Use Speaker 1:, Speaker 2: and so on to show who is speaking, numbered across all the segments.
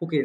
Speaker 1: Okay,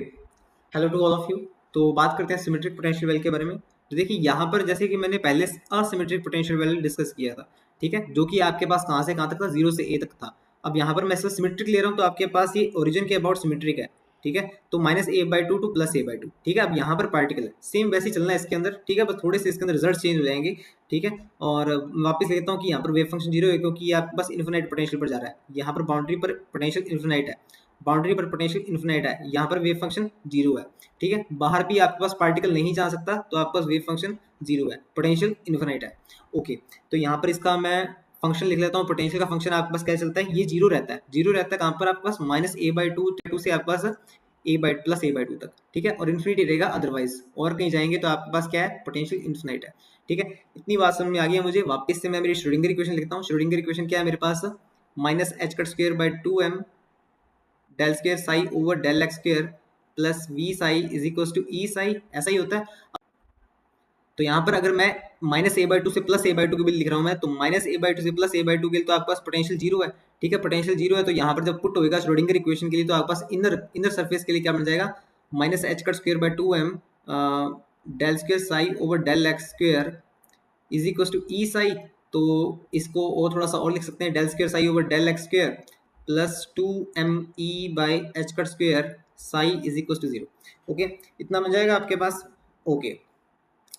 Speaker 1: hello to all of you. तो बात करते हैं सिमेट्रिक पोटेंशियल वेल के बारे में। तो देखिए यहाँ पर जैसे कि मैंने पहले असिमेट्रिक पोटेंशियल वेल डिस्कस किया था, ठीक है, जो कि आपके पास कहाँ से कहाँ तक था, जीरो से ए तक था। अब यहाँ पर मैं इसका सिमेट्रिक ले रहा हूँ, तो आपके पास ये ओरिजिन के अबाउट सिमेट्रिक है, ठीक है। तो -a/2 टू +a/2, ठीक है। अब यहाँ पर पार्टिकल है, सेम वैसे ही चलना है इसके अंदर, ठीक है, बस थोड़े से इसके अंदर रिजल्ट चेंज हो जाएंगे, ठीक है। और वापस लेता हूँ कि यहाँ पर वेव फंक्शन जीरो है, क्योंकि ये आपके पास इन्फिनाइट पोटेंशियल पर जा रहा है। यहाँ पर बाउंड्री पर पोटेंशियल इन्फिनाइट है, बाउंड्री पर पोटेंशियल इन्फिनाइट है, यहाँ पर वेव फंक्शन जीरो है, ठीक है। बाहर भी आपके पास पार्टिकल नहीं जा सकता, तो आपके पास वेव फंक्शन जीरो है, पोटेंशियल इन्फिनाइट है। ओके, तो यहाँ पर इसका मैं फंक्शन लिख लेता हूँ। पोटेंशियल का फंक्शन आपके पास क्या चलता है, ये जीरो रहता है, जीरो रहता है कहाँ पर आपके पास -a/2 से आपके पास +a/2 तक, ठीक है। और इन्फिनिटी रहेगा अदरवाइज, और कहीं जाएंगे तो आपके पास क्या है, पोटेंशियल इन्फिनाइट है, ठीक है। इतनी बात समझ में आ गई है मुझे। वापस से मैं मेरी श्रोडिंगर इक्वेशन लिखता हूँ। श्रोडिंगर इक्वेशन क्या है मेरे पास, -h²/2m del square psi over del x square plus V psi is equal to E psi, ऐसा ही होता है। तो यहाँ पर अगर मैं -a/2 से +a/2 के बिल लिख रहा हूँ मैं, तो -a/2 से +a/2 के लिए तो आपके पास पोटेंशियल जीरो है, ठीक है। पोटेंशियल जीरो है, तो यहाँ पर जब पुट होगा श्रोडिंगर इक्वेशन के लिए, तो आपके पास इनर सरफेस के लिए क्या बन जाएगा, -h²/2m del square psi over del x square is equal to E psi. तो इसको और थोड़ा सा और लिख सकते हैं, del square psi over del x square plus 2me/h² psi is equal to zero. Okay, इतना बन जाएगा आपके पास। ओके,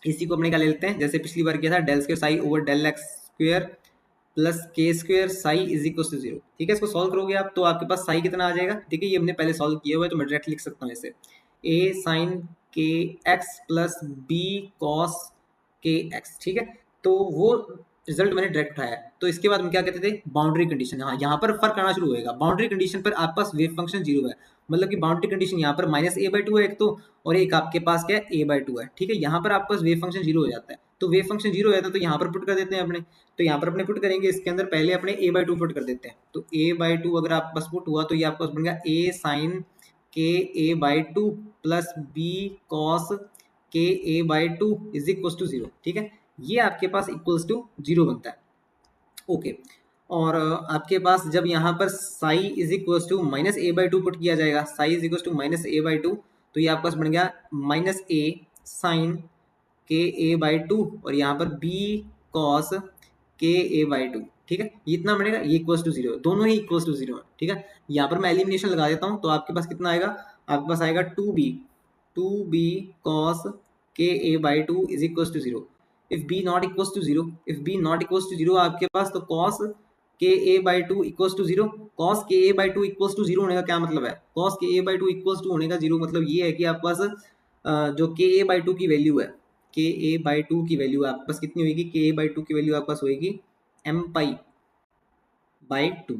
Speaker 1: इसी को अपने क्या ले लेते हैं, जैसे पिछली बार किया था, del square psi over del x square plus k square psi is equal to zero, ठीक है। इसको सॉल्व करोगे आप, तो आपके पास साई कितना आ जाएगा, देखिए ये हमने पहले सॉल्व किया हुआ है, तो मैं डायरेक्ट लिख सकता हूँ इसे, a साइन के एक्स प्लस बी कॉस के एक्स, ठीक है। तो वो रिजल्ट मैंने डायरेक्ट उठाया है। तो इसके बाद हम क्या कहते थे, बाउंड्री कंडीशन। हाँ, यहाँ पर फर्क आना शुरू होएगा। बाउंड्री कंडीशन पर आपके पास वेव फंक्शन जीरो है, मतलब कि बाउंड्री कंडीशन यहाँ पर -a/2 है एक तो, और एक आपके पास क्या है, a/2 है, ठीक है। यहाँ पर आपके पास वेव फंक्शन जीरो हो जाता है, तो वेव फंक्शन जीरो हो जाता है, तो यहाँ पर पुट कर देते हैं अपने। तो यहाँ पर अपने पुट करेंगे, इसके अंदर पहले अपने a/2 पुट कर देते हैं। तो a/2 अगर आपके पास पुट हुआ, तो ये आपके पास बन गया a sign k a/2 plus b cos के a/2 is equal to zero, ठीक है। ये आपके पास इक्वल्स टू जीरो बनता है। ओके, और आपके पास जब यहाँ पर psi is equal to -a/2 put किया जाएगा, Sai is equal to -a/2, तो ये आपके पास बन गया -a साइन के a/2 और यहाँ पर b कॉस के a/2, ठीक है। ये इतना बनेगा, ये इक्वल्स टू जीरो, दोनों ही इक्वल्स टू जीरो है, ठीक है। यहाँ पर मैं एलिमिनेशन लगा देता हूँ, तो आपके पास कितना आएगा, आपके पास आएगा 2b कॉस के a/2 is equals to zero. If b not equals to zero, if b not equals to zero आपके पास, तो कॉस के a/2 equals to zero. Cos के a/2 इक्वल्स टू जीरो होने का क्या मतलब है, कॉस के a/2 इक्वल्स टू होने का जीरो मतलब ये है कि आपके पास जो के a/2 की वैल्यू है, के a/2 की वैल्यू आपके पास कितनी होगी, के a/2 की वैल्यू आपके पास होगी m π/2,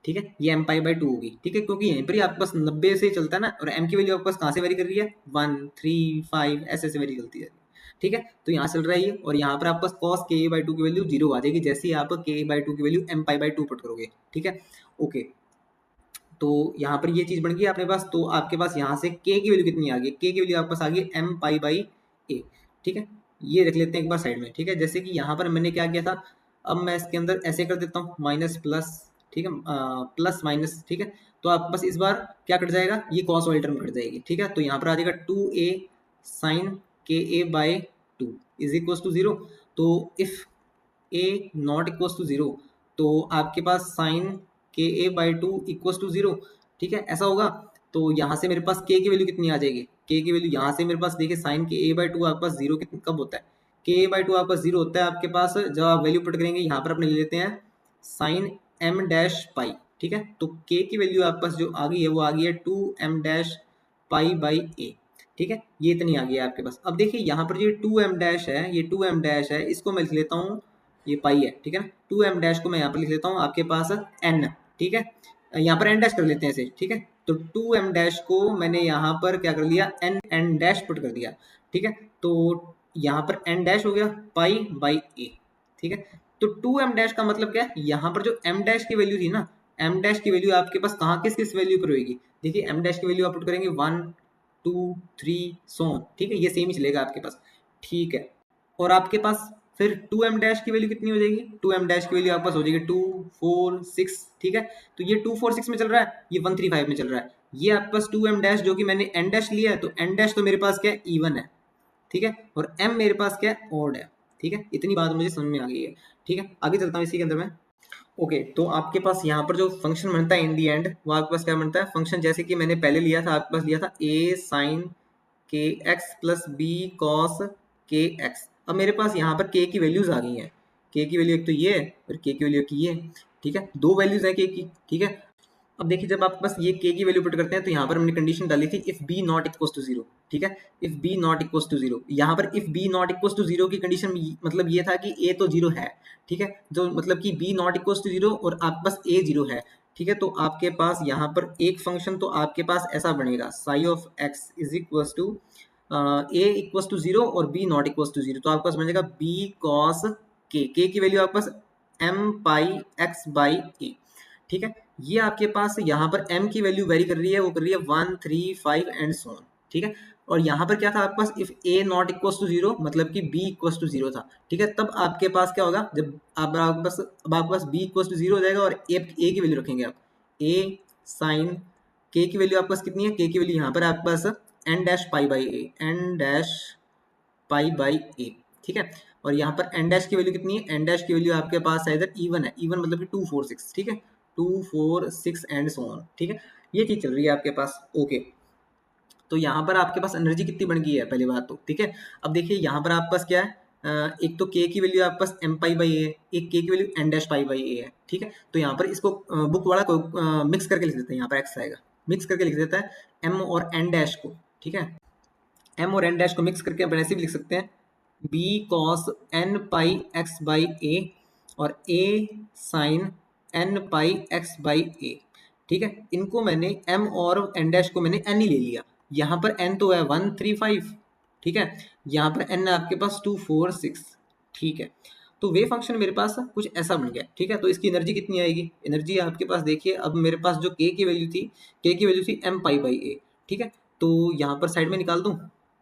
Speaker 1: ठीक है। ये m π/2 होगी, ठीक है, क्योंकि यहीं पर ही आपके पास 90 से चलता है ना, और m की वैल्यू आपके पास कहाँ से वेरी कर रही है, 1 3 5 ऐसे ऐसे वेरी चलती है, ठीक है। तो यहाँ चल रहा है ये, और यहाँ पर आपके पास cos के a/2 की वैल्यू जीरो आ जाएगी, जैसे ही आप के a/2 की वैल्यू m π/2 पुट करोगे, ठीक है। ओके, तो यहाँ पर ये चीज बन गई अपने पास। तो आपके पास यहाँ से k की वैल्यू कितनी आ गई, k की वैल्यू आपके पास आ गई m π/a, ठीक है। ये रख लेते हैं एक बार साइड में, ठीक है। जैसे कि यहाँ पर मैंने क्या किया था, अब मैं इसके अंदर ऐसे कर देता हूँ, माइनस प्लस, ठीक है, प्लस माइनस, ठीक है। तो आपके पास इस बार क्या कट जाएगा, ये कॉस वाली टर्म कट जाएगी, ठीक है। तो यहाँ पर आ जाएगा 2a sine k a/2 is equal to zero. तो if a not equal to zero, तो आपके पास sign k a/2 equal to zero, ठीक है, ऐसा होगा। तो यहाँ से मेरे पास k की वैल्यू कितनी आ जाएगी, k की वैल्यू यहाँ से मेरे पास देखिए, साइन के a/2 आपके पास जीरो कब होता है, के a/2 आपके पास जीरो होता है आपके पास जब आप वैल्यू पुट करेंगे। यहाँ पर अपने ले लेते हैं साइन m-π, ठीक है। तो k की वैल्यू आपके पास जो आ गई है, वो आ गई है 2m-π/a, ठीक है। ये इतनी आ गई है आपके पास। अब देखिए यहाँ पर ये 2m- है, ये 2m- है, इसको मैं लिख लेता हूँ, ये पाई है, ठीक है ना। 2m- को मैं यहाँ पर लिख लेता हूँ आपके पास n, ठीक है। यहाँ पर n डैश कर लेते हैं इसे, ठीक है। तो 2m- को मैंने यहाँ पर क्या कर लिया, n पुट कर दिया, ठीक है। तो यहाँ पर n- हो गया π/a, ठीक है। तो 2m- का मतलब क्या है, यहाँ पर जो m- की वैल्यू थी ना, m- की वैल्यू आपके पास कहाँ किस किस वैल्यू पर होगी, देखिए m- की वैल्यू आप पुट करेंगे 1 2 3 सो ऑन, ठीक है। ये सेम ही चलेगा आपके पास, ठीक है। और आपके पास फिर 2m डैश की वैल्यू कितनी हो जाएगी, 2m डैश की वैल्यू आपके पास हो जाएगी 2 4 6, ठीक है। तो ये 2 4 6 में चल रहा है, ये 1 3 5 में चल रहा है। ये आपके पास 2m डैश जो कि मैंने n डैश लिया है, तो n डैश तो मेरे पास क्या है, इवन है, ठीक है, और m मेरे पास क्या है, ऑड है, ठीक है। इतनी बात मुझे समझ में आ गई है, ठीक है। आगे चलता हूँ इसी के अंदर मैं। ओके तो आपके पास यहाँ पर जो फंक्शन बनता है इन दी एंड, वो आपके पास क्या बनता है, फंक्शन जैसे कि मैंने पहले लिया था, आपके पास लिया था a sin के एक्स प्लस बी कॉस के एक्स। अब मेरे पास यहाँ पर k की वैल्यूज आ गई हैं, k की वैल्यू एक तो ये है और k की वैल्यू की ये, ठीक है, दो वैल्यूज है k की, ठीक है। अब देखिए जब आपके पास ये k की वैल्यू पुट करते हैं तो यहाँ पर हमने कंडीशन डाली थी if b not equals to zero, ठीक है, if b not equals to zero. यहाँ पर if b not equals to zero की कंडीशन मतलब ये था कि a तो जीरो है, ठीक है, जो मतलब कि b not equals to zero और आपके पास a जीरो है, ठीक है। तो आपके पास यहाँ पर एक फंक्शन तो आपके पास ऐसा बनेगा psi of x is equals to a equals to zero और b not equals to zero. तो आपके पास बनेगा b cos k, k की वैल्यू आपके पास m pi x by a, ठीक है। ये आपके पास यहाँ पर m की वैल्यू वेरी कर रही है, वो कर रही है 1 3 5 एंड सो ऑन, ठीक है। और यहाँ पर क्या था आपके पास, if a not equals to zero मतलब कि b इक्वल्स टू जीरो था, ठीक है। तब आपके पास क्या होगा, जब आपके पास b इक्वल्स टू जीरो हो जाएगा और a की वैल्यू रखेंगे आप, a साइन k की वैल्यू आपके पास कितनी है, k की वैल्यू यहाँ पर आपके पास n dash pi by a, n dash pi by a, ठीक है। और यहाँ पर n डैश की वैल्यू कितनी है, n डैश की वैल्यू आपके पास इधर इवन है, इवन मतलब कि 2 4 6, ठीक है, 2 4 6 एंड सो ऑन, ठीक है। ये चीज चल रही है आपके पास, ओके। तो यहाँ पर आपके पास एनर्जी कितनी बन गई है पहली बात तो, ठीक है। अब देखिए यहाँ पर आपके पास क्या है, एक तो k की वैल्यू आपके पास m पाई बाई a, एक k की value n dash pi by a है, ठीक है। तो यहाँ पर इसको बुक वाला को मिक्स करके लिख देते हैं, यहाँ पर x आएगा, मिक्स करके लिख देता है m और n डैश को, ठीक है, m और n डैश को मिक्स करके अपन ऐसे भी लिख सकते हैं b cos n pi x by a और a sin n pi x by a, ठीक है। इनको मैंने m और n डैश को मैंने n ही ले लिया, यहाँ पर n तो है 1 3 5, ठीक है, यहाँ पर n आपके पास 2 4 6, ठीक है। तो वे फंक्शन मेरे पास कुछ ऐसा बन गया, ठीक है। तो इसकी एनर्जी कितनी आएगी, एनर्जी आपके पास देखिए, अब मेरे पास जो k की वैल्यू थी, k की वैल्यू थी m पाई बाई a, ठीक है। तो यहाँ पर साइड में निकाल दूं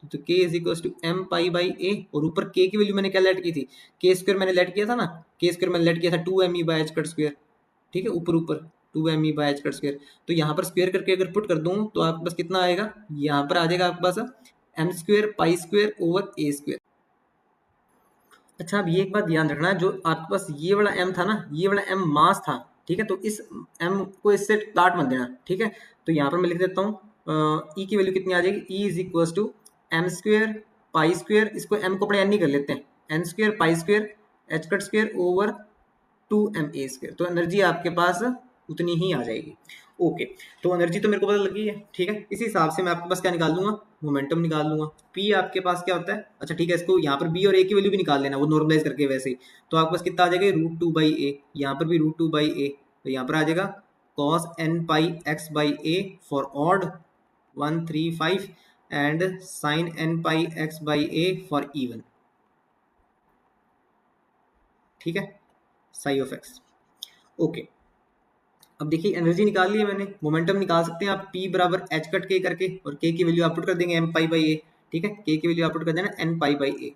Speaker 1: तो k is equal to m pi by a, और ऊपर k की वैल्यू मैंने क्या लेट की थी, k स्क्वायर मैंने लेट किया था ना, k स्क्वायर मैंने लेट किया था 2me by h cut square, ठीक है, ऊपर ऊपर 2me by h cut square. तो यहाँ पर स्क्वायर करके अगर पुट कर दूं तो आपके पास कितना आएगा, यहाँ पर आ जाएगा आपके पास m square pi square over a square. अच्छा अब ये एक बात ध्यान रखना, जो आपके पास ये वाला m था ना, ये वाला m मास था, ठीक है, तो इस m को इससे काट मत देना, ठीक है। तो यहाँ पर मैं लिख देता हूँ e की वैल्यू कितनी आ जाएगी, e is equal to M square pi square, इसको m को अपने n ही कर लेते हैं, n square pi square h cut square over 2ma square. तो एनर्जी आपके पास उतनी ही आ जाएगी, ओके। तो एनर्जी तो मेरे को पता लगी है, ठीक है। इसी हिसाब से मैं आपके पास क्या निकाल लूंगा, मोमेंटम निकाल लूंगा। p आपके पास क्या होता है, अच्छा ठीक है, इसको यहाँ पर b और a की वैल्यू भी निकाल लेना, वो नॉर्मलाइज करके वैसे ही। तो आपके पास कितना आ जाएगा, √2 बाई a, यहाँ पर भी √2 बाई a, तो यहाँ पर आ जाएगा cos n pi x by a for odd 1 3 5 and sin n pi x by a for even, ठीक है, साई ऑफ x, ओके। अब देखिए एनर्जी निकाल ली है मैंने, मोमेंटम निकाल सकते हैं आप p बराबर h कट k करके, और k की वैल्यू आप पुट कर देंगे m पाई बाई a, ठीक है, k की वैल्यू आप पुट कर देना n पाई बाई a,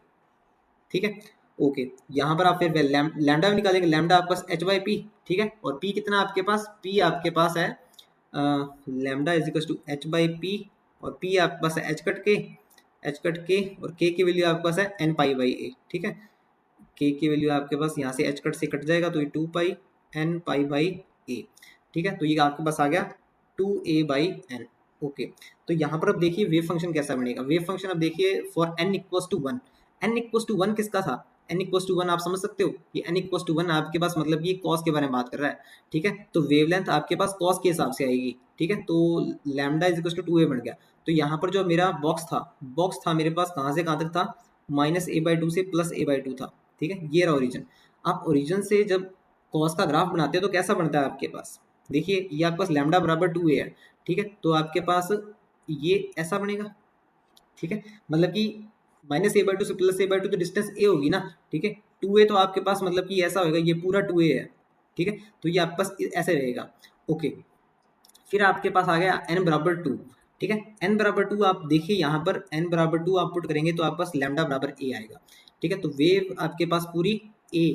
Speaker 1: ठीक है, ओके। यहाँ पर आप फिर लैम्डा भी निकालेंगे, लैम्डा आपके पास h बाई पी, ठीक है, और p कितना आपके पास, p आपके पास है lambda is equal to h by P, और p आपके पास है h कट k, और k की वैल्यू आपके पास है n पाई बाई a, ठीक है, k की वैल्यू आपके पास यहाँ से h कट से कट जाएगा तो ये 2 पाई n पाई बाई a, ठीक है। तो ये आपके पास आ गया 2a बाई n, ओके। तो यहाँ पर अब देखिए वेव फंक्शन कैसा बनेगा, वेव फंक्शन अब देखिए for n equals to 1, n equals to 1 किसका था, n इक्वल्स टू 1 आप समझ सकते हो, ये n इक्वल्स टू 1 आपके पास मतलब ये cos के बारे में बात कर रहा है, ठीक है। तो वेवलेंथ आपके पास cos के हिसाब से आएगी, ठीक है। तो lambda is equals to 2a बन गया। तो यहाँ पर जो मेरा बॉक्स था मेरे पास कहाँ से कहाँ तक था, -a/2 से +a/2 था, ठीक है, ये रहा ओरिजिन। आप ओरिजिन से जब cos का ग्राफ बनाते हो तो कैसा बनता है आपके पास, देखिए ये आपके पास लैम्डा बराबर 2a है, ठीक है, तो आपके पास ये ऐसा बनेगा, ठीक है, मतलब कि -a/2 से +a/2 तो डिस्टेंस a होगी ना, ठीक है, 2a तो आपके पास मतलब कि ऐसा होगा, ये पूरा 2a है, ठीक है, तो ये आपके पास ऐसे रहेगा, ओके। फिर आपके पास आ गया n बराबर 2, ठीक है। n बराबर 2 आप देखिए यहाँ पर n बराबर 2 आप पुट करेंगे तो आपके पास लैम्डा बराबर a आएगा, ठीक है। तो वेव आपके पास पूरी a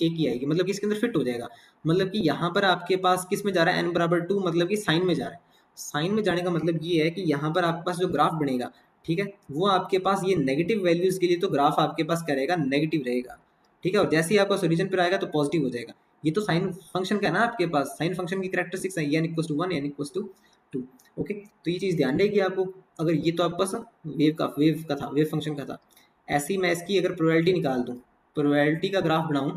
Speaker 1: की आएगी, मतलब कि इसके अंदर फिट हो जाएगा। मतलब कि यहाँ पर आपके पास किस में जा रहा है, n बराबर 2 मतलब कि साइन में जा रहा है। साइन में जाने का मतलब ये है कि यहाँ पर आपके पास जो ग्राफ बनेगा, ठीक है, वो आपके पास ये नेगेटिव वैल्यूज के लिए तो ग्राफ आपके पास क्या रहेगा, नेगेटिव रहेगा, ठीक है। और जैसे ही आपका सोल्यूशन पर आएगा तो पॉजिटिव हो जाएगा। ये तो साइन फंक्शन का है ना आपके पास, साइन फंक्शन की कैरेक्टरिस्टिक्स है, n equal to 1 n equal to 2। Okay, तो ये चीज़ ध्यान रहेगी आपको। अगर ये तो आपके पास वेव का था, वेव फंक्शन का था। ऐसे ही मैं इसकी अगर प्रोबेबिलिटी निकाल दूँ, प्रोबेबिलिटी का ग्राफ बनाऊँ,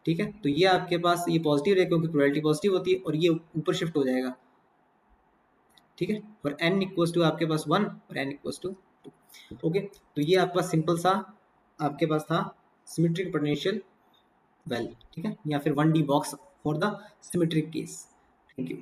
Speaker 1: ठीक है, तो ये आपके पास ये पॉजिटिव है क्योंकि प्रोबेबिलिटी पॉजिटिव होती है, और ये ऊपर शिफ्ट हो जाएगा, ठीक है। और n इक्वल्स टू आपके पास 1 और n इक्वल्स टू 2। ओके, तो ये आपका सिंपल सा आपके पास था सिमेट्रिक पोटेंशियल वेल, ठीक है, या फिर 1D box for the symmetric case. Thank you.